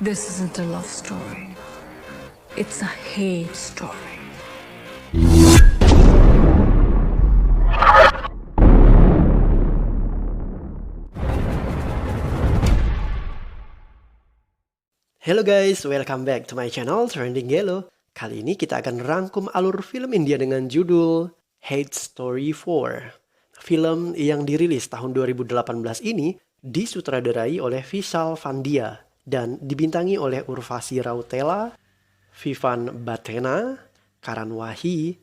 This isn't a love story. It's a hate story. Hello guys, welcome back to my channel Trending Yellow. Kali ini kita akan rangkum alur film India dengan judul Hate Story 4. Film yang dirilis tahun 2018 ini disutradarai oleh Vishal Pandya dan dibintangi oleh Urvasi Rautela, Vivan Bathena, Karan Wahi,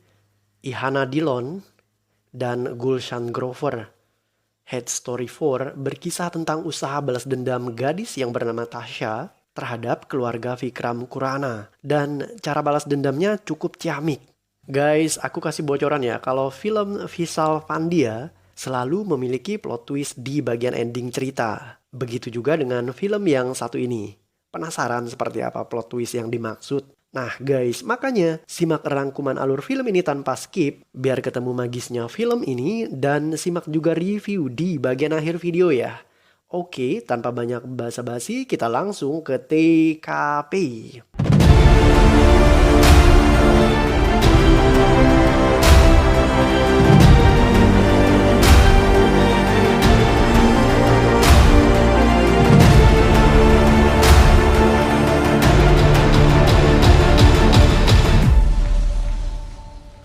Ihana Dillon, dan Gulshan Grover. Hate Story 4 berkisah tentang usaha balas dendam gadis yang bernama Tasha terhadap keluarga Vikram Khurana. Dan cara balas dendamnya cukup ciamik. Guys, aku kasih bocoran ya, kalau film Vishal Pandya selalu memiliki plot twist di bagian ending cerita. Begitu juga dengan film yang satu ini. Penasaran seperti apa plot twist yang dimaksud? Nah guys, makanya simak rangkuman alur film ini tanpa skip biar ketemu magisnya film ini, dan simak juga review di bagian akhir video ya. Oke, tanpa banyak basa-basi, kita langsung ke TKP.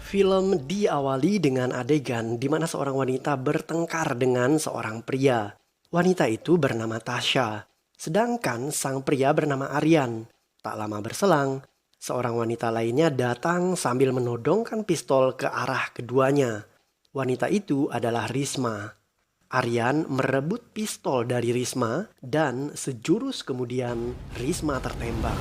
Film diawali dengan adegan di mana seorang wanita bertengkar dengan seorang pria. Wanita itu bernama Tasha, sedangkan sang pria bernama Aryan. Tak lama berselang, seorang wanita lainnya datang sambil menodongkan pistol ke arah keduanya. Wanita itu adalah Risma. Aryan merebut pistol dari Risma dan sejurus kemudian Risma tertembak.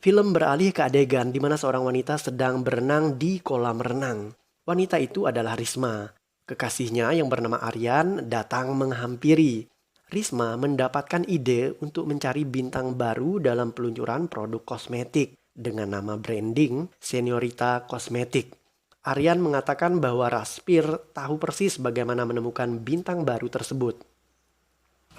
Film beralih ke adegan di mana seorang wanita sedang berenang di kolam renang. Wanita itu adalah Risma. Kekasihnya yang bernama Aryan datang menghampiri. Risma mendapatkan ide untuk mencari bintang baru dalam peluncuran produk kosmetik dengan nama branding Senorita Cosmetic. Aryan mengatakan bahwa Razveer tahu persis bagaimana menemukan bintang baru tersebut.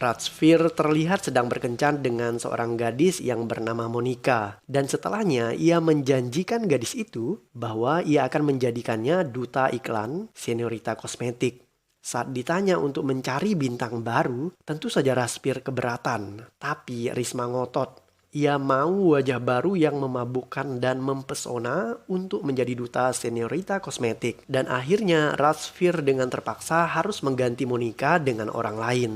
Razveer terlihat sedang berkencan dengan seorang gadis yang bernama Monica. Dan setelahnya ia menjanjikan gadis itu bahwa ia akan menjadikannya duta iklan Senorita Cosmetic. Saat ditanya untuk mencari bintang baru, tentu saja Razveer keberatan. Tapi Risma ngotot. Ia mau wajah baru yang memabukkan dan mempesona untuk menjadi duta Senorita Cosmetic. Dan akhirnya Razveer dengan terpaksa harus mengganti Monica dengan orang lain.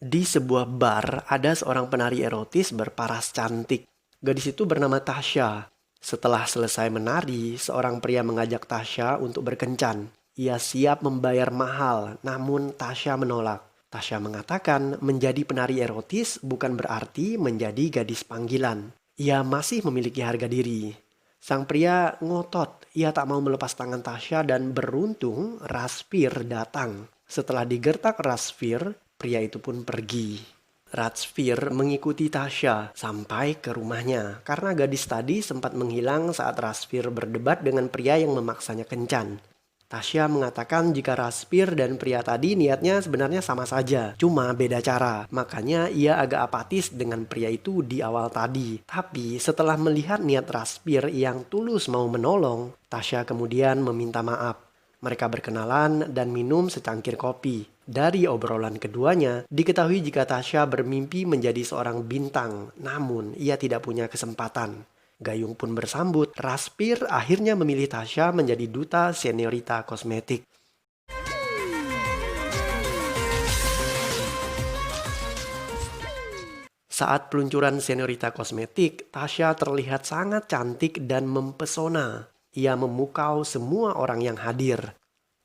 Di sebuah bar, ada seorang penari erotis berparas cantik. Gadis itu bernama Tasha. Setelah selesai menari, seorang pria mengajak Tasha untuk berkencan. Ia siap membayar mahal, namun Tasha menolak. Tasha mengatakan menjadi penari erotis bukan berarti menjadi gadis panggilan. Ia masih memiliki harga diri. Sang pria ngotot, ia tak mau melepas tangan Tasha dan beruntung Razveer datang. Setelah digertak Razveer, pria itu pun pergi. Razveer mengikuti Tasha sampai ke rumahnya karena gadis tadi sempat menghilang saat Razveer berdebat dengan pria yang memaksanya kencan. Tasha mengatakan jika Razveer dan pria tadi niatnya sebenarnya sama saja, cuma beda cara. Makanya ia agak apatis dengan pria itu di awal tadi. Tapi setelah melihat niat Razveer yang tulus mau menolong, Tasha kemudian meminta maaf. Mereka berkenalan dan minum secangkir kopi. Dari obrolan keduanya, diketahui jika Tasha bermimpi menjadi seorang bintang, namun ia tidak punya kesempatan. Gayung pun bersambut, Razveer akhirnya memilih Tasha menjadi duta Senorita Cosmetic. Saat peluncuran Senorita Cosmetic, Tasha terlihat sangat cantik dan mempesona. Ia memukau semua orang yang hadir.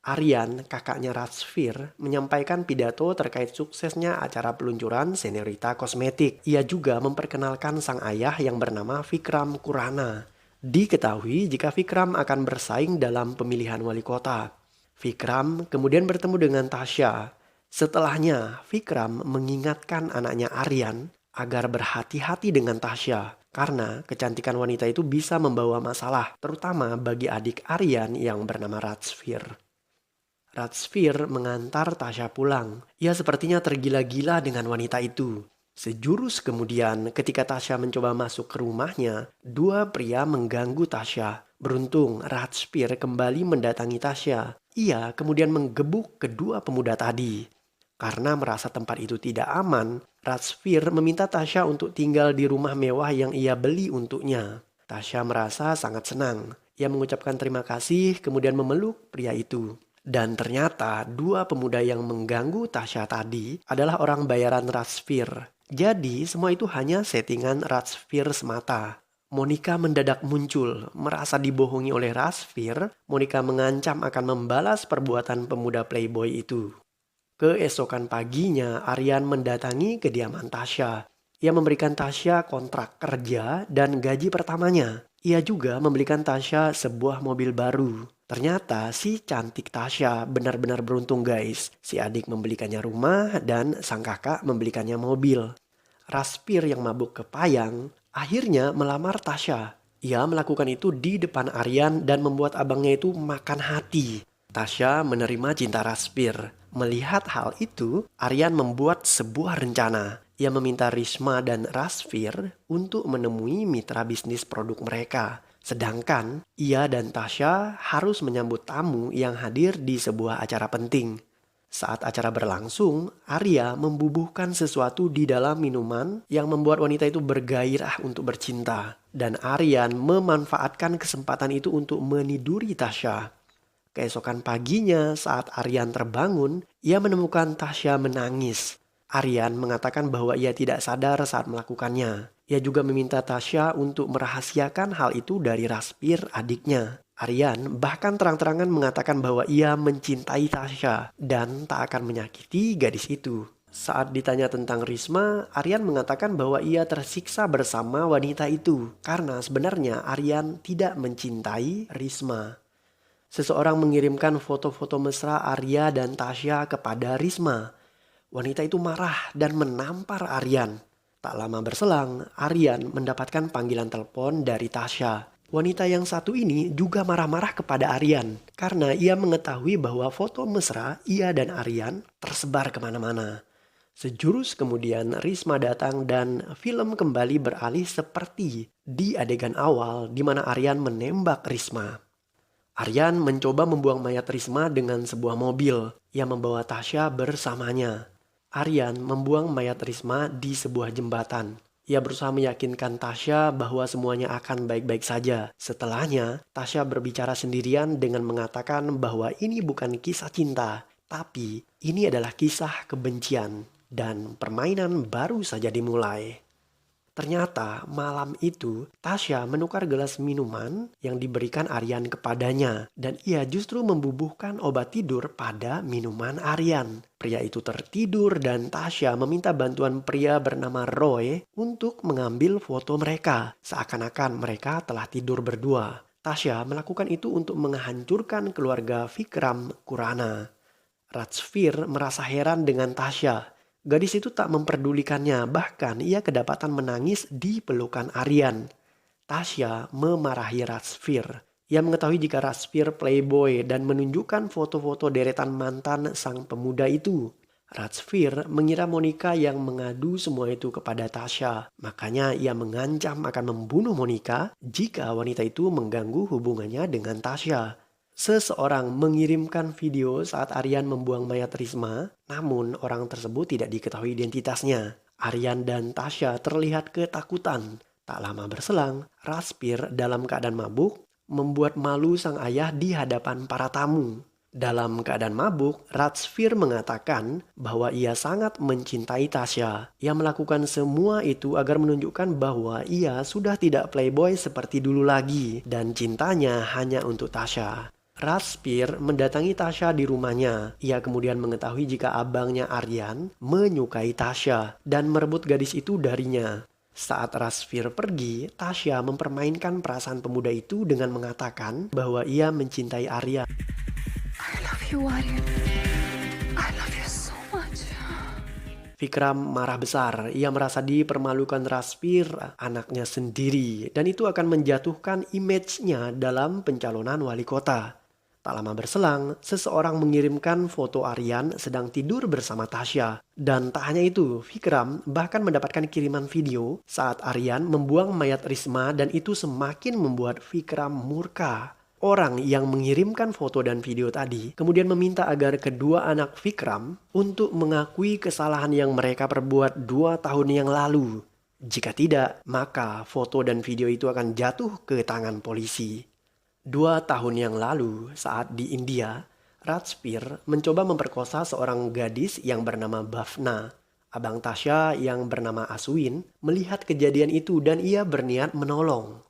Aryan, kakaknya Razveer, menyampaikan pidato terkait suksesnya acara peluncuran Senorita Cosmetic. Ia juga memperkenalkan sang ayah yang bernama Vikram Khurana. Diketahui jika Vikram akan bersaing dalam pemilihan wali kota. Vikram kemudian bertemu dengan Tasha. Setelahnya, Vikram mengingatkan anaknya Aryan agar berhati-hati dengan Tasha. Karena kecantikan wanita itu bisa membawa masalah, terutama bagi adik Aryan yang bernama Razveer. Ratsfir mengantar Tasya pulang. Ia sepertinya tergila-gila dengan wanita itu. Sejurus kemudian, ketika Tasya mencoba masuk ke rumahnya, dua pria mengganggu Tasya. Beruntung, Ratsfir kembali mendatangi Tasya. Ia kemudian menggebuk kedua pemuda tadi. Karena merasa tempat itu tidak aman, Ratsfir meminta Tasya untuk tinggal di rumah mewah yang ia beli untuknya. Tasya merasa sangat senang. Ia mengucapkan terima kasih, kemudian memeluk pria itu. Dan ternyata dua pemuda yang mengganggu Tasya tadi adalah orang bayaran Ratsfir. Jadi semua itu hanya settingan Ratsfir semata. Monica mendadak muncul, merasa dibohongi oleh Ratsfir. Monica mengancam akan membalas perbuatan pemuda playboy itu. Keesokan paginya, Aryan mendatangi kediaman Tasya. Ia memberikan Tasya kontrak kerja dan gaji pertamanya. Ia juga membelikan Tasya sebuah mobil baru. Ternyata si cantik Tasya benar-benar beruntung guys. Si adik membelikannya rumah dan sang kakak membelikannya mobil. Ratsfir yang mabuk kepayang akhirnya melamar Tasya. Ia melakukan itu di depan Aryan dan membuat abangnya itu makan hati. Tasya menerima cinta Ratsfir. Melihat hal itu, Aryan membuat sebuah rencana. Ia meminta Risma dan Ratsfir untuk menemui mitra bisnis produk mereka. Sedangkan ia dan Tasya harus menyambut tamu yang hadir di sebuah acara penting. Saat acara berlangsung, Arya membubuhkan sesuatu di dalam minuman yang membuat wanita itu bergairah untuk bercinta. Dan Aryan memanfaatkan kesempatan itu untuk meniduri Tasya. Keesokan paginya saat Aryan terbangun, ia menemukan Tasya menangis. Aryan mengatakan bahwa ia tidak sadar saat melakukannya. Ia juga meminta Tasya untuk merahasiakan hal itu dari Ratsfir adiknya. Aryan bahkan terang-terangan mengatakan bahwa ia mencintai Tasya dan tak akan menyakiti gadis itu. Saat ditanya tentang Risma, Aryan mengatakan bahwa ia tersiksa bersama wanita itu karena sebenarnya Aryan tidak mencintai Risma. Seseorang mengirimkan foto-foto mesra Arya dan Tasya kepada Risma. Wanita itu marah dan menampar Aryan. Tak lama berselang, Aryan mendapatkan panggilan telepon dari Tasya. Wanita yang satu ini juga marah-marah kepada Aryan karena ia mengetahui bahwa foto mesra ia dan Aryan tersebar kemana-mana. Sejurus kemudian Risma datang dan film kembali beralih seperti di adegan awal di mana Aryan menembak Risma. Aryan mencoba membuang mayat Risma dengan sebuah mobil. Ia membawa Tasya bersamanya. Aryan membuang mayat Risma di sebuah jembatan. Ia berusaha meyakinkan Tasya bahwa semuanya akan baik-baik saja. Setelahnya, Tasya berbicara sendirian dengan mengatakan bahwa ini bukan kisah cinta, tapi ini adalah kisah kebencian dan permainan baru saja dimulai. Ternyata malam itu Tasya menukar gelas minuman yang diberikan Aryan kepadanya dan ia justru membubuhkan obat tidur pada minuman Aryan. Pria itu tertidur dan Tasya meminta bantuan pria bernama Roy untuk mengambil foto mereka. Seakan-akan mereka telah tidur berdua. Tasya melakukan itu untuk menghancurkan keluarga Vikram Khurana. Ratsfir merasa heran dengan Tasya. Gadis itu tak memperdulikannya, bahkan ia kedapatan menangis di pelukan Aryan. Tasya memarahi Ratsfir. Ia mengetahui jika Ratsfir playboy dan menunjukkan foto-foto deretan mantan sang pemuda itu. Ratsfir mengira Monica yang mengadu semua itu kepada Tasya. Makanya ia mengancam akan membunuh Monica jika wanita itu mengganggu hubungannya dengan Tasya. Seseorang mengirimkan video saat Aryan membuang mayat Risma, namun orang tersebut tidak diketahui identitasnya. Aryan dan Tasya terlihat ketakutan. Tak lama berselang, Ratsfir dalam keadaan mabuk membuat malu sang ayah di hadapan para tamu. Dalam keadaan mabuk, Ratsfir mengatakan bahwa ia sangat mencintai Tasya. Ia melakukan semua itu agar menunjukkan bahwa ia sudah tidak playboy seperti dulu lagi dan cintanya hanya untuk Tasya. Ratsfir mendatangi Tasya di rumahnya. Ia kemudian mengetahui jika abangnya Aryan menyukai Tasya dan merebut gadis itu darinya. Saat Ratsfir pergi, Tasya mempermainkan perasaan pemuda itu dengan mengatakan bahwa ia mencintai Aryan. I love you, Aryan. I love you so much. Vikram marah besar. Ia merasa dipermalukan Ratsfir, anaknya sendiri. Dan itu akan menjatuhkan image-nya dalam pencalonan wali kota. Tak lama berselang, seseorang mengirimkan foto Aryan sedang tidur bersama Tasya. Dan tak hanya itu, Vikram bahkan mendapatkan kiriman video saat Aryan membuang mayat Risma dan itu semakin membuat Vikram murka. Orang yang mengirimkan foto dan video tadi kemudian meminta agar kedua anak Vikram untuk mengakui kesalahan yang mereka perbuat 2 tahun yang lalu. Jika tidak, maka foto dan video itu akan jatuh ke tangan polisi. 2 tahun yang lalu, saat di India, Rajveer mencoba memperkosa seorang gadis yang bernama Bhavna. Abang Tasya yang bernama Aswin melihat kejadian itu dan ia berniat menolong.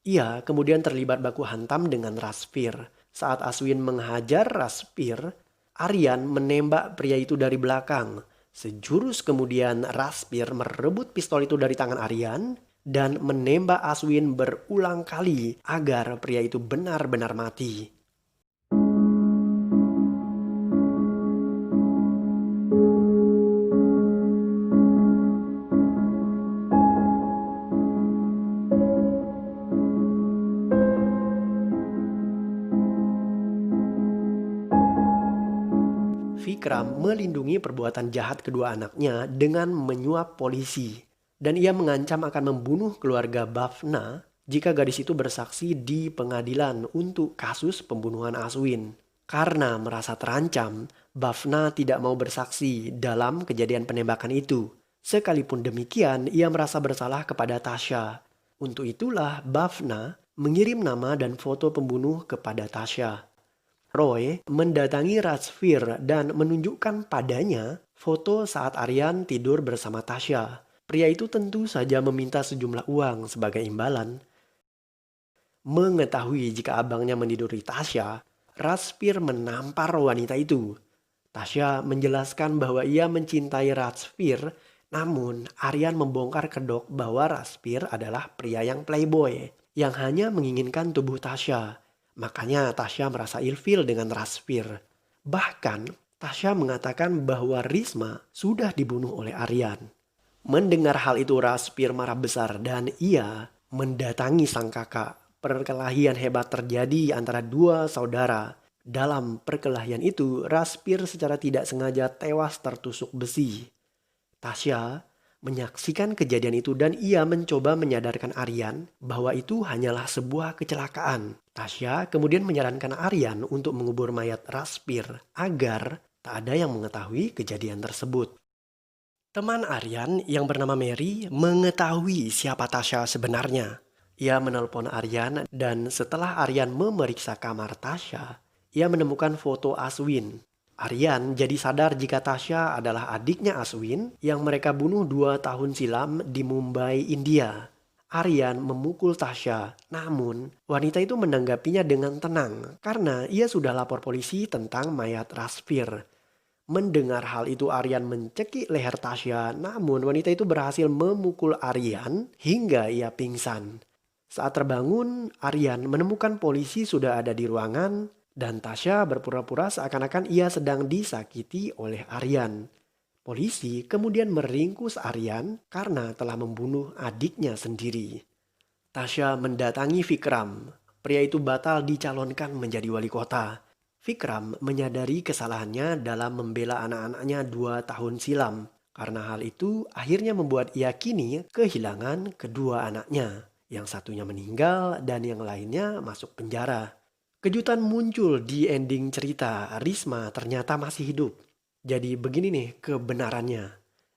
Ia kemudian terlibat baku hantam dengan Rajveer. Saat Aswin menghajar Rajveer, Aryan menembak pria itu dari belakang. Sejurus kemudian Rajveer merebut pistol itu dari tangan Aryan dan menembak Aswin berulang kali agar pria itu benar-benar mati. Vikram melindungi perbuatan jahat kedua anaknya dengan menyuap polisi. Dan ia mengancam akan membunuh keluarga Bhavna jika gadis itu bersaksi di pengadilan untuk kasus pembunuhan Aswin. Karena merasa terancam, Bhavna tidak mau bersaksi dalam kejadian penembakan itu. Sekalipun demikian, ia merasa bersalah kepada Tasya. Untuk itulah Bhavna mengirim nama dan foto pembunuh kepada Tasya. Roy mendatangi Rajveer dan menunjukkan padanya foto saat Aryan tidur bersama Tasya. Pria itu tentu saja meminta sejumlah uang sebagai imbalan. Mengetahui jika abangnya meniduri Tasya, Rajveer menampar wanita itu. Tasya menjelaskan bahwa ia mencintai Rajveer, namun Aryan membongkar kedok bahwa Rajveer adalah pria yang playboy yang hanya menginginkan tubuh Tasya. Makanya Tasya merasa ilfil dengan Rajveer. Bahkan Tasya mengatakan bahwa Risma sudah dibunuh oleh Aryan. Mendengar hal itu Rajveer marah besar dan ia mendatangi sang kakak. Perkelahian hebat terjadi antara dua saudara. Dalam perkelahian itu Rajveer secara tidak sengaja tewas tertusuk besi. Tasya menyaksikan kejadian itu dan ia mencoba menyadarkan Aryan bahwa itu hanyalah sebuah kecelakaan. Tasya kemudian menyarankan Aryan untuk mengubur mayat Rajveer agar tak ada yang mengetahui kejadian tersebut. Teman Aryan yang bernama Mary mengetahui siapa Tasya sebenarnya. Ia menelpon Aryan dan setelah Aryan memeriksa kamar Tasya, ia menemukan foto Aswin. Aryan jadi sadar jika Tasya adalah adiknya Aswin yang mereka bunuh 2 tahun silam di Mumbai, India. Aryan memukul Tasya, namun wanita itu menanggapinya dengan tenang karena ia sudah lapor polisi tentang mayat Rajveer. Mendengar hal itu Aryan mencekik leher Tasya, namun wanita itu berhasil memukul Aryan hingga ia pingsan. Saat terbangun, Aryan menemukan polisi sudah ada di ruangan dan Tasya berpura-pura seakan-akan ia sedang disakiti oleh Aryan. Polisi kemudian meringkus Aryan karena telah membunuh adiknya sendiri. Tasya mendatangi Vikram. Pria itu batal dicalonkan menjadi wali kota. Vikram menyadari kesalahannya dalam membela anak-anaknya 2 tahun silam. Karena hal itu akhirnya membuat ia kini kehilangan kedua anaknya. Yang satunya meninggal dan yang lainnya masuk penjara. Kejutan muncul di ending cerita, Risma ternyata masih hidup. Jadi begini nih kebenarannya.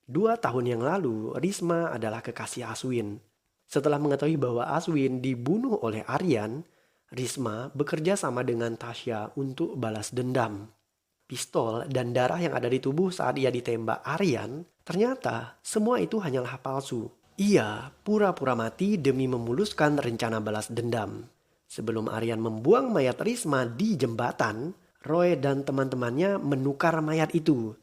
2 tahun yang lalu, Risma adalah kekasih Aswin. Setelah mengetahui bahwa Aswin dibunuh oleh Aryan, Risma bekerja sama dengan Tasya untuk balas dendam. Pistol dan darah yang ada di tubuh saat ia ditembak Aryan, ternyata semua itu hanyalah palsu. Ia pura-pura mati demi memuluskan rencana balas dendam. Sebelum Aryan membuang mayat Risma di jembatan, Roy dan teman-temannya menukar mayat itu.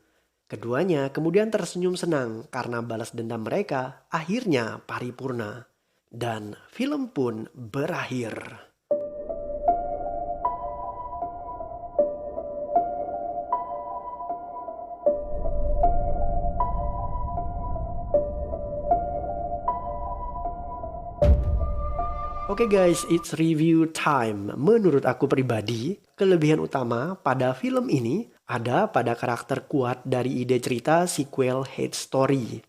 Keduanya kemudian tersenyum senang karena balas dendam mereka akhirnya paripurna. Dan film pun berakhir. Oke guys, it's review time. Menurut aku pribadi, kelebihan utama pada film ini ada pada karakter kuat dari ide cerita sequel Hate Story.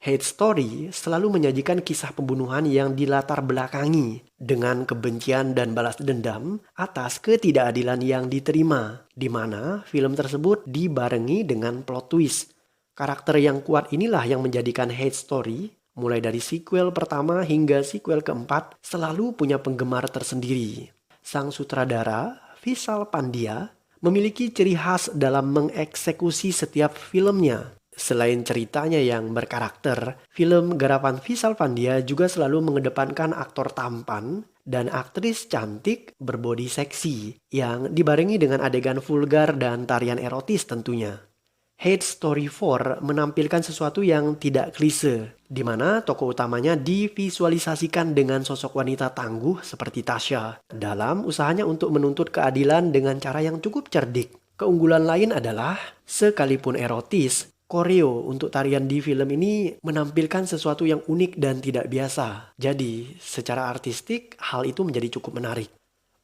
Hate Story selalu menyajikan kisah pembunuhan yang dilatar belakangi dengan kebencian dan balas dendam atas ketidakadilan yang diterima, di mana film tersebut dibarengi dengan plot twist. Karakter yang kuat inilah yang menjadikan Hate Story, mulai dari sequel pertama hingga sequel keempat, selalu punya penggemar tersendiri. Sang sutradara, Vishal Pandya, memiliki ciri khas dalam mengeksekusi setiap filmnya. Selain ceritanya yang berkarakter, film garapan Vishal Pandya juga selalu mengedepankan aktor tampan dan aktris cantik berbodi seksi yang dibarengi dengan adegan vulgar dan tarian erotis tentunya. Hate Story 4 menampilkan sesuatu yang tidak klise, di mana tokoh utamanya divisualisasikan dengan sosok wanita tangguh seperti Tasha dalam usahanya untuk menuntut keadilan dengan cara yang cukup cerdik. Keunggulan lain adalah, sekalipun erotis, koreo untuk tarian di film ini menampilkan sesuatu yang unik dan tidak biasa. Jadi, secara artistik, hal itu menjadi cukup menarik.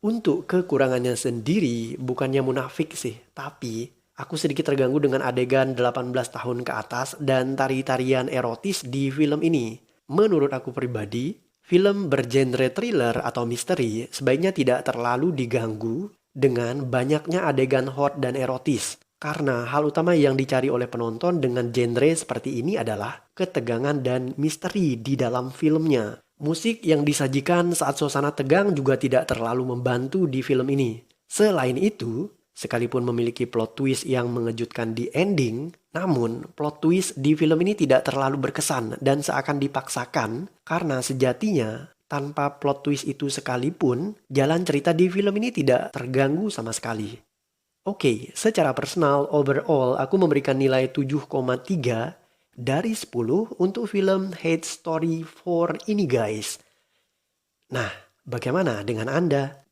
Untuk kekurangannya sendiri, bukannya munafik sih, tapi aku sedikit terganggu dengan adegan 18 tahun ke atas dan tari-tarian erotis di film ini. Menurut aku pribadi, film bergenre thriller atau misteri sebaiknya tidak terlalu diganggu dengan banyaknya adegan hot dan erotis. Karena hal utama yang dicari oleh penonton dengan genre seperti ini adalah ketegangan dan misteri di dalam filmnya. Musik yang disajikan saat suasana tegang juga tidak terlalu membantu di film ini. Selain itu, sekalipun memiliki plot twist yang mengejutkan di ending, namun plot twist di film ini tidak terlalu berkesan dan seakan dipaksakan karena sejatinya tanpa plot twist itu sekalipun, jalan cerita di film ini tidak terganggu sama sekali. Oke, secara personal, overall aku memberikan nilai 7,3 dari 10 untuk film Hate Story 4 ini guys. Nah, bagaimana dengan Anda?